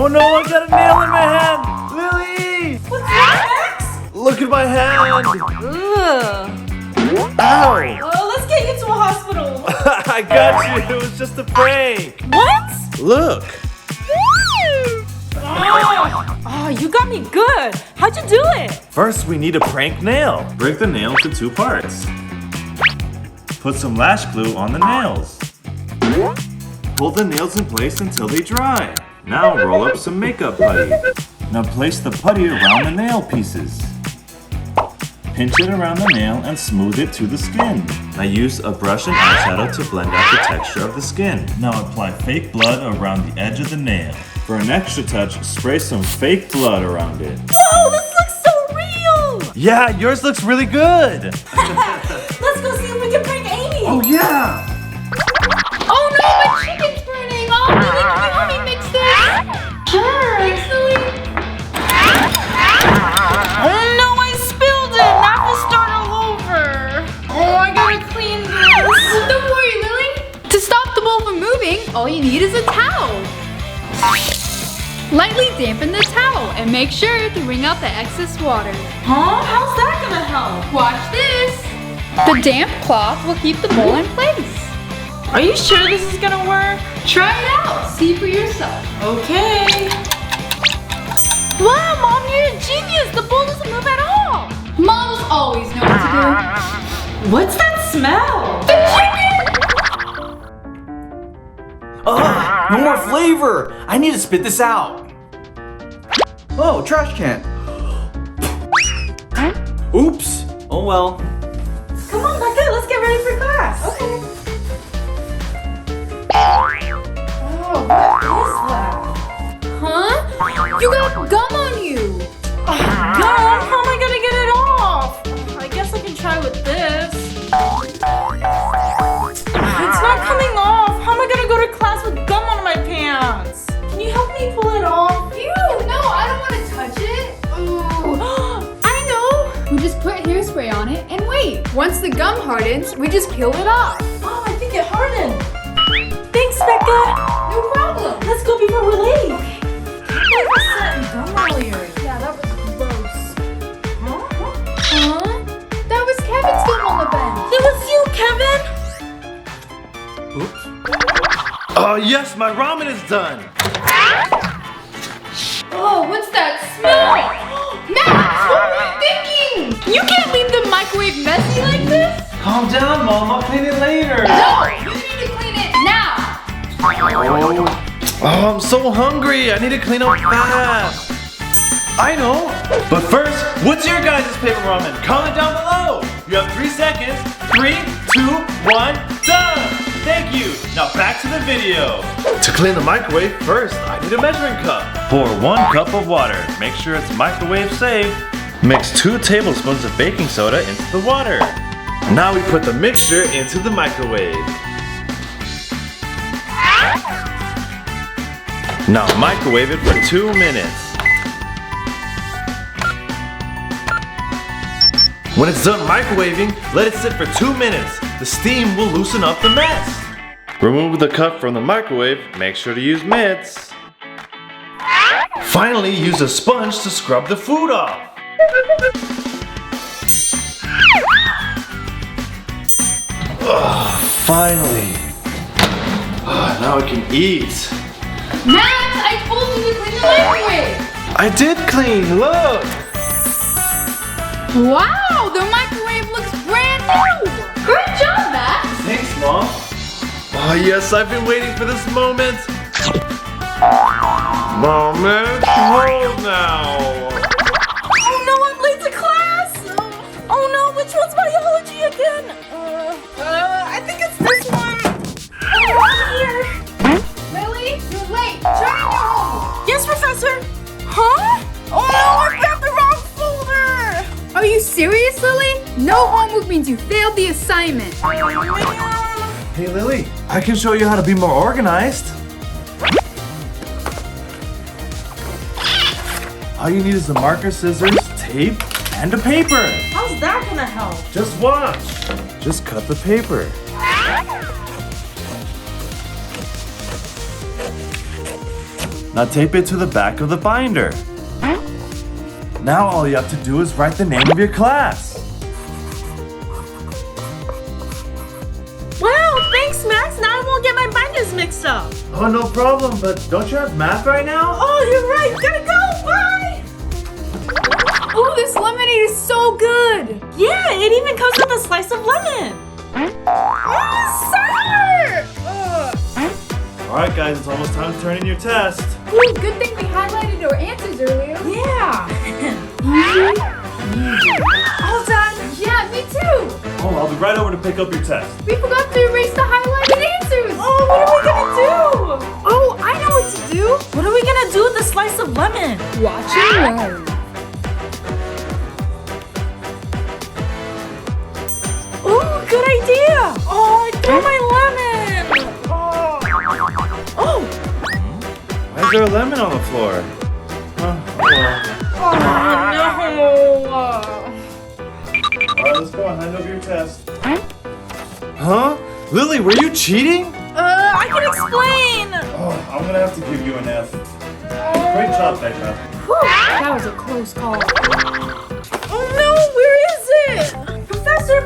Oh no, I got a nail in my hand! Lily! What's wrong, Max? Look at my hand! Ugh. Ow! Well, let's get you to a hospital. I got you! It was just a prank! What? Look! Oh, you got me good. How'd you do it? First, we need a prank nail. Break the nail into 2 parts. Put some lash glue on the nails. Hold the nails in place until they dry. Now roll up some makeup putty. Now place the putty around the nail pieces. Pinch it around the nail and smooth it to the skin. Now use a brush and eyeshadow to blend out the texture of the skin. Now apply fake blood around the edge of the nail. For an extra touch, spray some fake blood around it. Whoa, this looks so real. Yeah, yours looks really good. Let's go see if we can prank Amy. Oh yeah! Oh no, my chicken's burning. Oh, Lily, can you help me mix this? Sure. Thanks, Lily. Oh no, I spilled it. Now I have to start all over. Oh, I gotta clean this. Don't worry, Lily. To stop the bowl from moving, all you need is a towel. Lightly dampen the towel and make sure to wring out the excess water. Huh? How's that gonna help? Watch this. The damp cloth will keep the bowl in place. Are you sure this is gonna work? Try it out. See for yourself. Okay. Wow, Mom, you're a genius. The bowl doesn't move at all. Moms always know what to do. What's that smell? No more flavor! I need to spit this out. Oh, trash can. Oops. Oh well. Come on, Becca, let's get ready for class. Okay. Oh, what is that? Huh? You got gum on you. Gum? How am I gonna get it off? I guess I can try with this. It's not coming off. How am I gonna go to class with gum on my pants? Can you help me pull it off? Ew, no, I don't want to touch it. Ooh. I know. We just put hairspray on it and wait. Once the gum hardens, we just peel it off. Oh, I think it hardened. Thanks, Becca. No problem. Let's go before we're late. I was setting gum earlier. Yeah, that was gross. Huh? Huh? That was Kevin's gum on the bench. It was you, Kevin. Oops. Oh yes, my ramen is done. Oh, what's that smell? Max, what were you thinking? You can't leave the microwave messy like this. Calm down, Mom. I'll clean it later. No, you need to clean it now. Oh, I'm so hungry. I need to clean up fast. I know. But first, what's your guys' favorite ramen? Comment down below. You have 3 seconds. 3, 2, 1, done. Thank you. Now back to the video. To clean the microwave, first I need a measuring cup. Pour 1 cup of water. Make sure it's microwave safe. Mix 2 tablespoons of baking soda into the water. Now we put the mixture into the microwave. Now microwave it for 2 minutes. When it's done microwaving, let it sit for 2 minutes. The steam will loosen up the mess. Remove the cup from the microwave. Make sure to use mitts. Finally, use a sponge to scrub the food off. Finally. Now I can eat. Max, I told you to clean the microwave. I did clean, look. Wow, the microwave looks brand new. Great job, Max. Thanks, Mom. Oh yes, I've been waiting for this moment. Moment, hold now. Oh no, I'm late to class. Oh no, which one's biology again? I think it's this one. Right here. Lily, you're late. Turn in your homework. Yes, Professor. Huh? Oh no, I grabbed the wrong folder. Are you serious, Lily? No homework means you failed the assignment. Hey Lily, I can show you how to be more organized. All you need is a marker, scissors, tape, and a paper. How's that gonna help? Just watch. Just cut the paper. Now tape it to the back of the binder. Now all you have to do is write the name of your class. Wow, thanks, Max. Now I won't get my binders mixed up. Oh, no problem, but don't you have math right now? Oh, you're right. Gotta go. Bye. Oh, this lemonade is so good. Yeah, it even comes with a slice of lemon. Sour! Alright guys, it's almost time to turn in your test. Ooh, good thing we highlighted our answers earlier. Yeah. All done. Yeah, me too. Oh, I'll be right over to pick up your test. We forgot to erase the highlighted answers. Oh, what are we gonna do? Oh, I know what to do. What are we gonna do with the slice of lemon? Watch and learn. Ooh, good idea. Oh, I threw my lemon. Oh. Why is there a lemon on the floor? Oh, no. Alright, let's go and hand over your test. Huh? Lily, were you cheating? I can explain. Oh, I'm gonna have to give you an F. Great job, Becca. That was a close call. Oh no, where is it? Professor!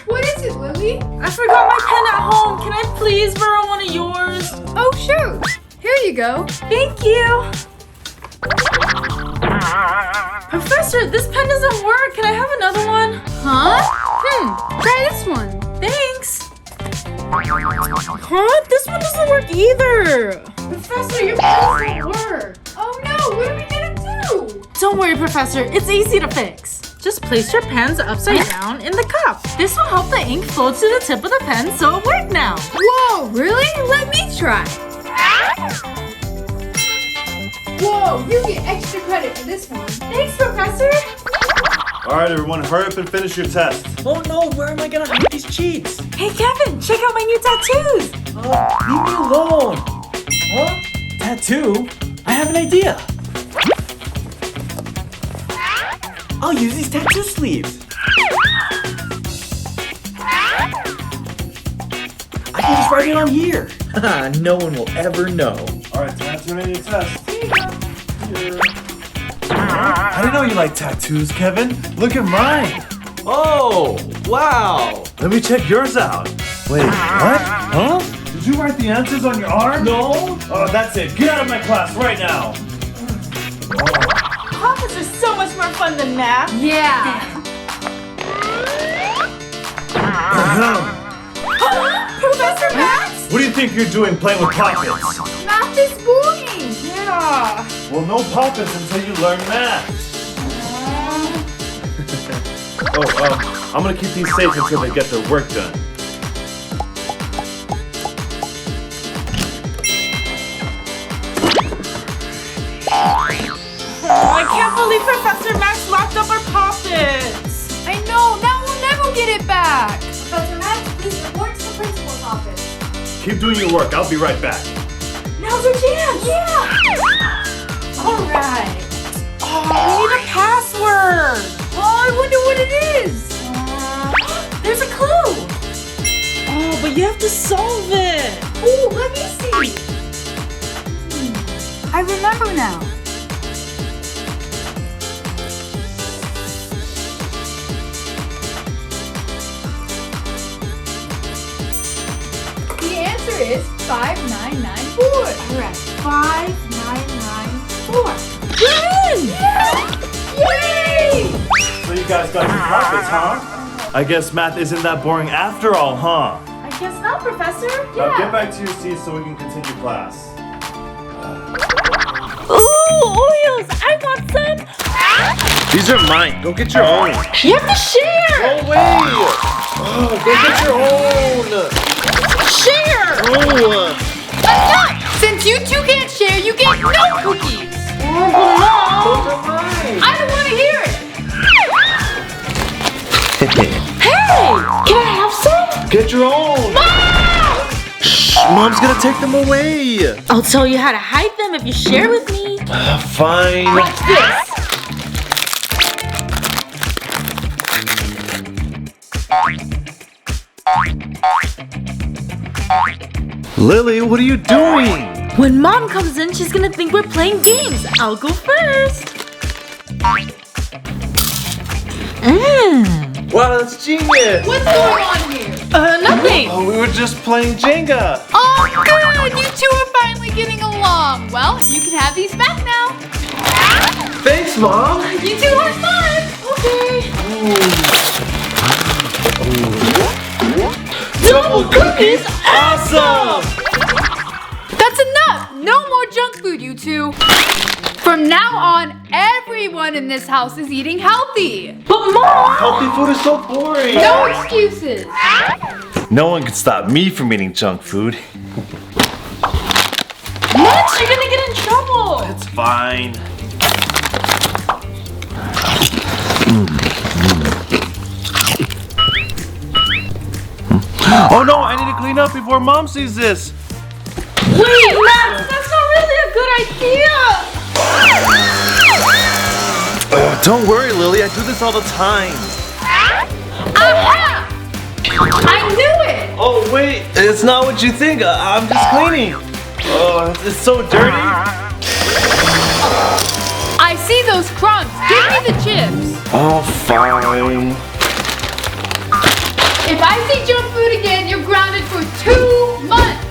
What is it, Lily? I forgot my pen at home. Can I please borrow one of yours? Oh, sure. Here you go. Thank you. Professor, this pen doesn't work. Can I have another one? Huh? Try this one. Thanks. Huh? This one doesn't work either. Professor, your pen doesn't work. Oh no, what are we gonna do? Don't worry, Professor. It's easy to fix. Just place your pens upside down in the cup. This will help the ink flow to the tip of the pen, so it worked now. Whoa, really? Let me try. Whoa, you get extra credit for this one. Thanks, Professor. Alright everyone, hurry up and finish your test. Oh no, where am I gonna hide these cheats? Hey, Kevin, check out my new tattoos. Leave me alone. Huh? Tattoo? I have an idea. I'll use these tattoo sleeves. I can just write it on here. No one will ever know. Alright, time to turn in your test. Here you go. I didn't know you like tattoos, Kevin. Look at mine. Oh, wow. Let me check yours out. Wait, what? Huh? Did you write the answers on your arm? No. Oh, that's it. Get out of my class right now. Office is so much more fun than math. Yeah. Professor Max? What do you think you're doing playing with poppets? Math is boring. Yeah. Well, no poppets until you learn math. I'm gonna keep these safe until they get their work done. I can't believe Professor Max locked up our poppets. I know, now we'll never get it back. Professor Max, please report to the principal's office. Keep doing your work. I'll be right back. Now's our chance. Yeah. All right. Oh, we need a password. Oh, I wonder what it is. There's a clue. Oh, but you have to solve it. Oh, let me see. I remember now. The answer is 5994. All right, 5994. You're in. Yay! So you guys got your poppets, huh? I guess math isn't that boring after all, huh? I guess not, Professor. Now get back to your seats so we can continue class. Ooh, Oreos! I want some. These are mine. Go get your own. You have to share. Go away. Oh, go get your own. Share. Oh. Enough! Since you two can't share, you get no cookies. Mom. Those are mine. I don't want to hear it. Hey, can I have some? Get your own. Shh, Mom's gonna take them away. I'll tell you how to hide them if you share with me. Fine. Watch this. Lily, what are you doing? When Mom comes in, she's gonna think we're playing games. I'll go first. Wow, that's genius! What's going on here? Nothing. Oh, we were just playing Jenga. Oh, good! You two are finally getting along. Well, you can have these back now. Thanks, Mom. You two are fun. Okay. Double cookies, awesome! That's enough. No more junk food, you two. From now on, everyone in this house is eating healthy. But Mom! Healthy food is so boring. No excuses. No one can stop me from eating junk food. Max, you're gonna get in trouble. It's fine. Oh no, I need to clean up before Mom sees this. Wait, Max, that's not really a good idea. Don't worry, Lily, I do this all the time. Aha! I knew it. Oh wait, it's not what you think. I'm just cleaning. Oh, it's so dirty. I see those crumbs. Give me the chips. Oh, fine. If I see junk food again, you're grounded for 2 months.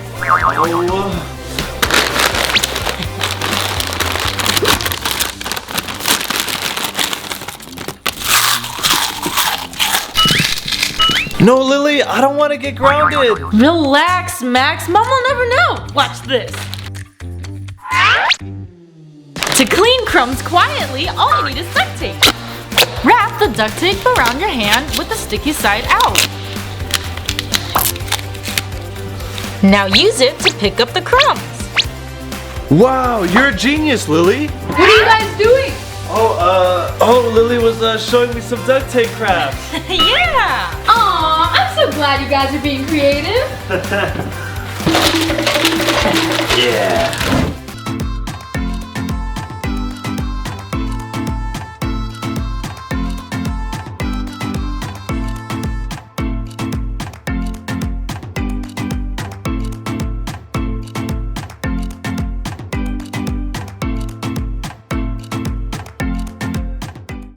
No, Lily, I don't want to get grounded. Relax, Max. Mom will never know. Watch this. To clean crumbs quietly, all you need is duct tape. Wrap the duct tape around your hand with the sticky side out. Now use it to pick up the crumbs. Wow, you're a genius, Lily. What are you guys doing? Oh, Lily was showing me some duct tape crafts. Yeah! Aw, I'm so glad you guys are being creative. Yeah.